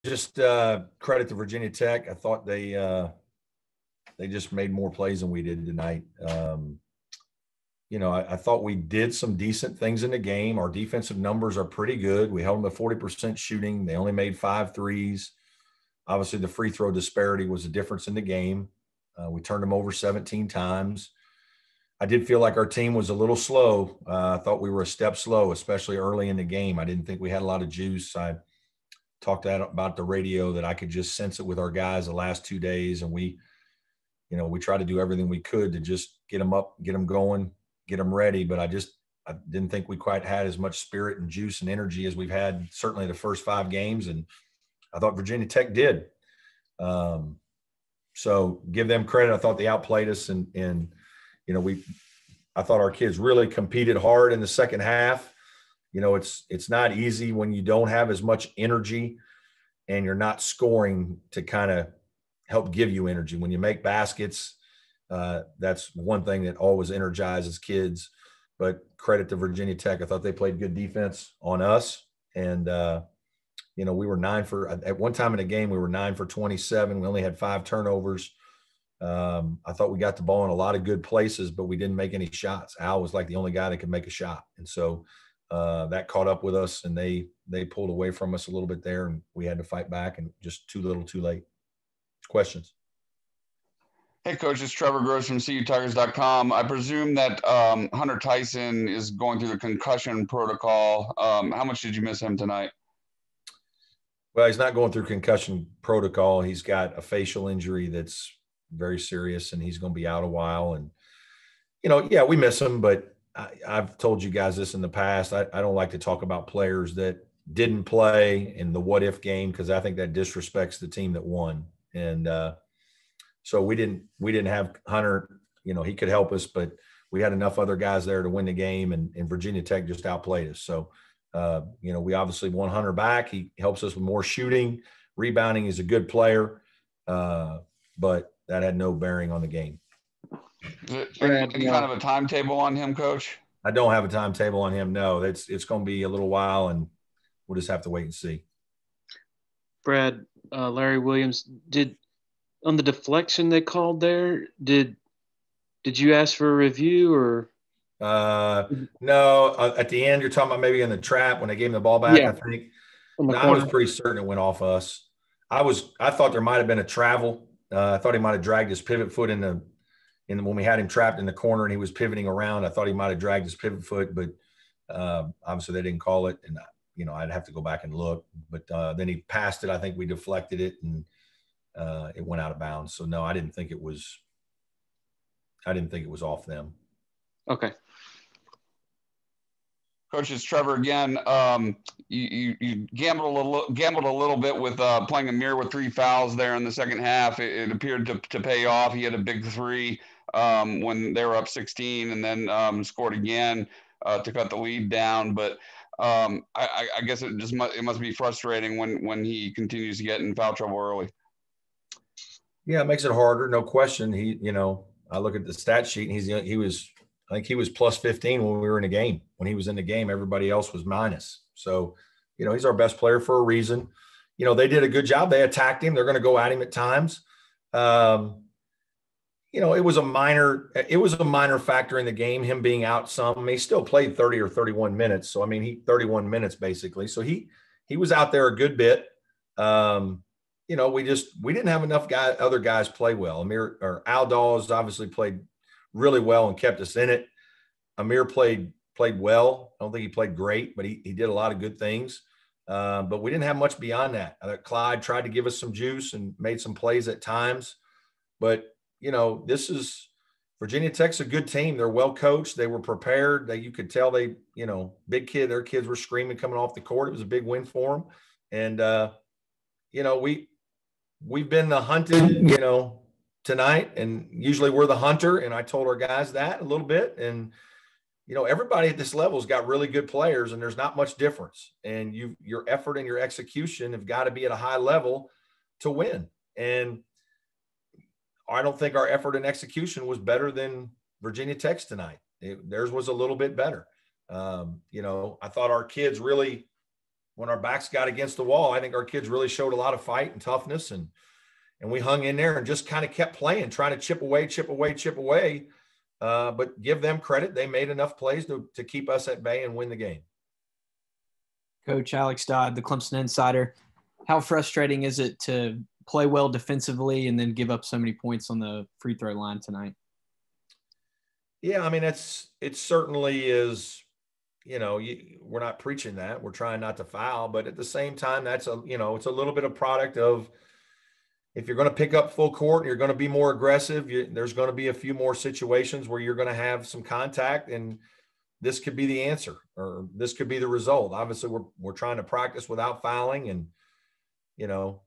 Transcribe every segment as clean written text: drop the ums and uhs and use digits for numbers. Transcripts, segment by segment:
just credit to Virginia Tech. I thought they just made more plays than we did tonight. I thought we did some decent things in the game. Our defensive numbers are pretty good. We held them to 40% shooting. They only made 5 threes. Obviously, the free throw disparity was a difference in the game. We turned them over 17 times. I did feel like our team was a little slow. I thought we were a step slow, especially early in the game. I didn't think we had a lot of juice. I talked about the radio that I could just sense it with our guys the last 2 days. And we tried to do everything we could to just get them up, get them going, get them ready. But I didn't think we quite had as much spirit and juice and energy as we've had certainly the first 5 games. And I thought Virginia Tech did. So give them credit. I thought they outplayed us. And I thought our kids really competed hard in the second half. It's not easy when you don't have as much energy and you're not scoring to kind of help give you energy. When you make baskets, that's one thing that always energizes kids. But credit to Virginia Tech. I thought they played good defense on us. And, we were at one time in the game, we were 9 for 27. We only had 5 turnovers. I thought we got the ball in a lot of good places, but we didn't make any shots. Al was like the only guy that could make a shot. And so that caught up with us, and they pulled away from us a little bit there, and we had to fight back, and just too little too late. Questions? Hey, Coach, it's Trevor Gross from CUTigers.com. I presume that Hunter Tyson is going through the concussion protocol. How much did you miss him tonight? Well, he's not going through concussion protocol. He's got a facial injury that's very serious, and he's going to be out a while. And, we miss him, but I've told you guys this in the past. I don't like to talk about players that didn't play in the what-if game, because I think that disrespects the team that won. And so we didn't have Hunter. He could help us, but we had enough other guys there to win the game, and Virginia Tech just outplayed us. So, we obviously want Hunter back. He helps us with more shooting. Rebounding. He's a good player, but that had no bearing on the game. Any kind of a timetable on him, Coach? I don't have a timetable on him. No, it's going to be a little while, and we'll just have to wait and see. Brad, Larry Williams, on the deflection they called there, did you ask for a review or? No. At the end, you're talking about maybe in the trap when they gave him the ball back. Yeah. I think. I was pretty certain it went off us. I thought there might have been a travel. I thought he might have dragged his pivot foot when we had him trapped in the corner and he was pivoting around. I thought he might have dragged his pivot foot, but obviously they didn't call it, and I'd have to go back and look. But then he passed it. I think we deflected it, and it went out of bounds. So no, I didn't think it was off them. Okay. Coach, it's Trevor again. You gambled a little bit with playing Aamir with 3 fouls there in the second half. It appeared to pay off. He had a big 3 when they were up 16, and then scored again to cut the lead down. But I guess it must be frustrating when he continues to get in foul trouble early. Yeah, it makes it harder, no question. I look at the stat sheet, and I think he was plus 15 when we were in a game. When he was in the game, everybody else was minus. So, he's our best player for a reason. They did a good job. They attacked him. They're going to go at him at times. It was a minor factor in the game, him being out some. He still played 30 or 31 minutes. So, 31 minutes basically. So he was out there a good bit. We didn't have enough other guys play well. Al Dawes obviously played really well and kept us in it. Aamir played well. I don't think he played great, but he did a lot of good things. But we didn't have much beyond that. Clyde tried to give us some juice and made some plays at times. But, this is Virginia Tech's a good team. They're well coached. They were prepared. You could tell their kids were screaming coming off the court. It was a big win for them. And, we've been the hunted, tonight, and usually we're the hunter. And I told our guys that a little bit. And, everybody at this level has got really good players, and there's not much difference. And your effort and your execution have got to be at a high level to win. And I don't think our effort and execution was better than Virginia Tech's tonight. Theirs was a little bit better. I thought our kids really when our backs got against the wall, I think our kids really showed a lot of fight and toughness, and we hung in there and just kind of kept playing, trying to chip away. But give them credit. They made enough plays to keep us at bay and win the game. Coach Alex Dodd, the Clemson Insider. How frustrating is it to play well defensively and then give up so many points on the free throw line tonight? Yeah, I mean, it certainly is, we're not preaching that. We're trying not to foul, but at the same time, it's a little bit of product of, if you're going to pick up full court and you're going to be more aggressive, there's going to be a few more situations where you're going to have some contact, and this could be the answer, or this could be the result. Obviously, we're trying to practice without fouling and,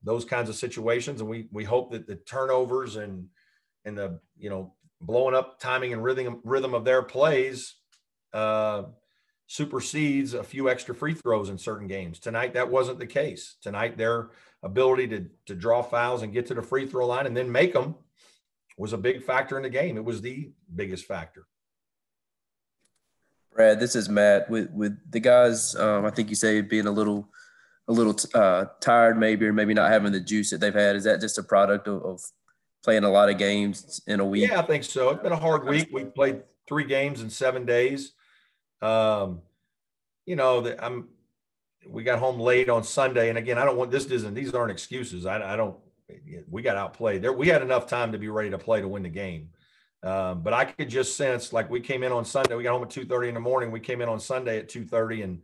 those kinds of situations. And we hope that the turnovers and the, blowing up timing and rhythm of their plays supersedes a few extra free throws in certain games. Tonight, that wasn't the case. Tonight, their ability to draw fouls and get to the free throw line and then make them was a big factor in the game. It was the biggest factor. Brad, this is Matt. With the guys, I think you say being a little tired maybe, or maybe not having the juice that they've had. Is that just a product of playing a lot of games in a week? Yeah, I think so. It's been a hard week. We played 3 games in 7 days. We got home late on Sunday. And again, these aren't excuses. We got outplayed there. We had enough time to be ready to play to win the game. But I could just sense, like, we came in on Sunday, we got home at 2:30 in the morning. We came in on Sunday at 2:30 and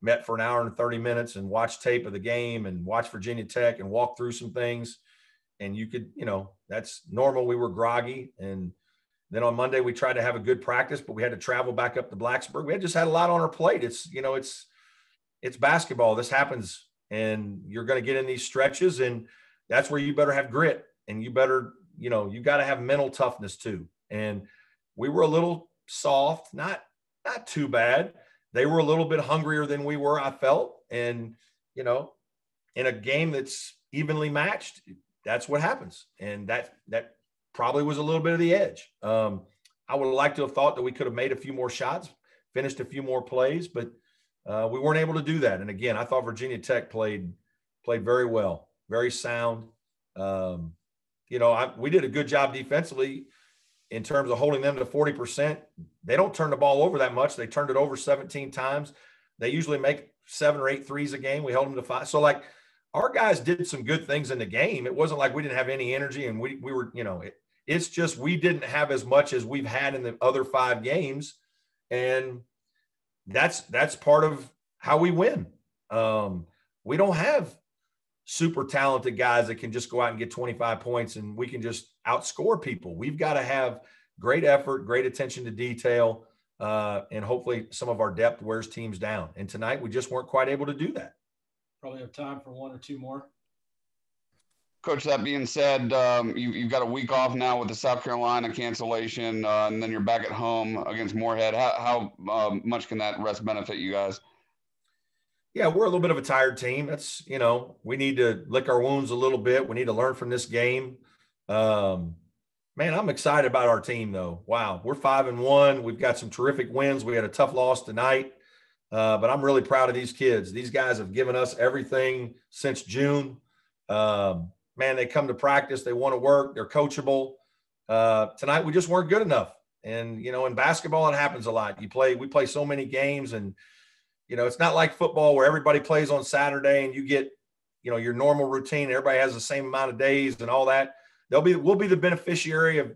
met for an hour and 30 minutes and watched tape of the game and watched Virginia Tech and walked through some things. And you could, that's normal. We were groggy. And then on Monday, we tried to have a good practice, but we had to travel back up to Blacksburg. We had just had a lot on our plate. It's basketball. This happens, and you're going to get in these stretches, and that's where you better have grit, and you better, you got to have mental toughness too. And we were a little soft, not too bad. They were a little bit hungrier than we were, I felt. And, in a game that's evenly matched, that's what happens. And that probably was a little bit of the edge. I would like to have thought that we could have made a few more shots, finished a few more plays, but we weren't able to do that. And again, I thought Virginia Tech played very well, very sound. We did a good job defensively in terms of holding them to 40%. They don't turn the ball over that much. They turned it over 17 times. They usually make 7 or 8 threes a game. We held them to 5. So, our guys did some good things in the game. It wasn't like we didn't have any energy and we were, it's just we didn't have as much as we've had in the other 5 games. And that's part of how we win. We don't have super talented guys that can just go out and get 25 points and we can just outscore people. We've got to have great effort, great attention to detail, and hopefully some of our depth wears teams down. And tonight we just weren't quite able to do that. Probably have time for 1 or 2 more. Coach, that being said, you've got a week off now with the South Carolina cancellation, and then you're back at home against Moorhead. How much can that rest benefit you guys? Yeah, we're a little bit of a tired team. That's, we need to lick our wounds a little bit. We need to learn from this game. Man, I'm excited about our team, though. Wow, we're 5-1. We've got some terrific wins. We had a tough loss tonight. But I'm really proud of these kids. These guys have given us everything since June. Man, they come to practice. They want to work. They're coachable. Tonight, we just weren't good enough. And, in basketball, it happens a lot. We play so many games, and, it's not like football where everybody plays on Saturday and you get, your normal routine. Everybody has the same amount of days and all that. We'll be the beneficiary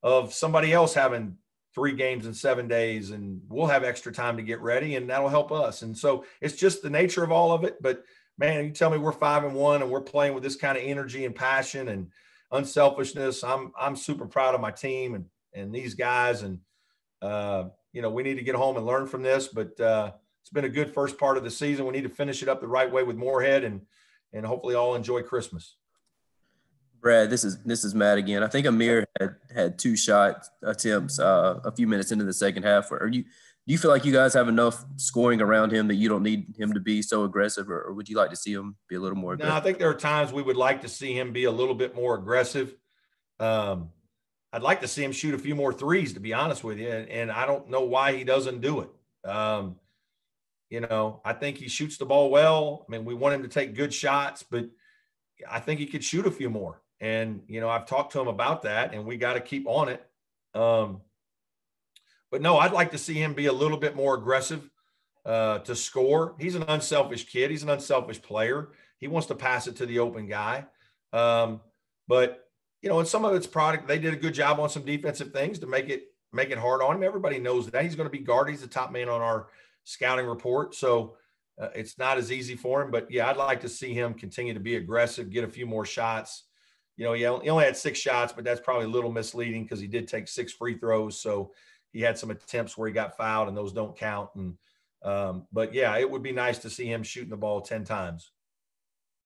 of somebody else having 3 games in 7 days, and we'll have extra time to get ready, and that'll help us. And so it's just the nature of all of it. But man, you tell me we're 5-1 and we're playing with this kind of energy and passion and unselfishness. I'm super proud of my team and these guys. And, we need to get home and learn from this, but it's been a good first part of the season. We need to finish it up the right way with Moorhead and hopefully all enjoy Christmas. Brad, this is Matt again. I think Aamir had 2 shot attempts a few minutes into the second half. Do you feel like you guys have enough scoring around him that you don't need him to be so aggressive, or would you like to see him be a little more aggressive? No, I think there are times we would like to see him be a little bit more aggressive. I'd like to see him shoot a few more threes, to be honest with you, and I don't know why he doesn't do it. You know, I think he shoots the ball well. I mean, we want him to take good shots, but I think he could shoot a few more. And, you know, I've talked to him about that, and we got to keep on it. But no, I'd like to see him be a little bit more aggressive to score. He's an unselfish kid. He's an unselfish player. He wants to pass it to the open guy. But, you know, and some of it's product. They did a good job on some defensive things to make it hard on him. Everybody knows that. He's going to be guarded. He's the top man on our scouting report. So it's not as easy for him. But, yeah, I'd like to see him continue to be aggressive, get a few more shots. You know, he only had 6 shots, but that's probably a little misleading because he did take 6 free throws. So he had some attempts where he got fouled, and those don't count. And but, yeah, it would be nice to see him shooting the ball 10 times.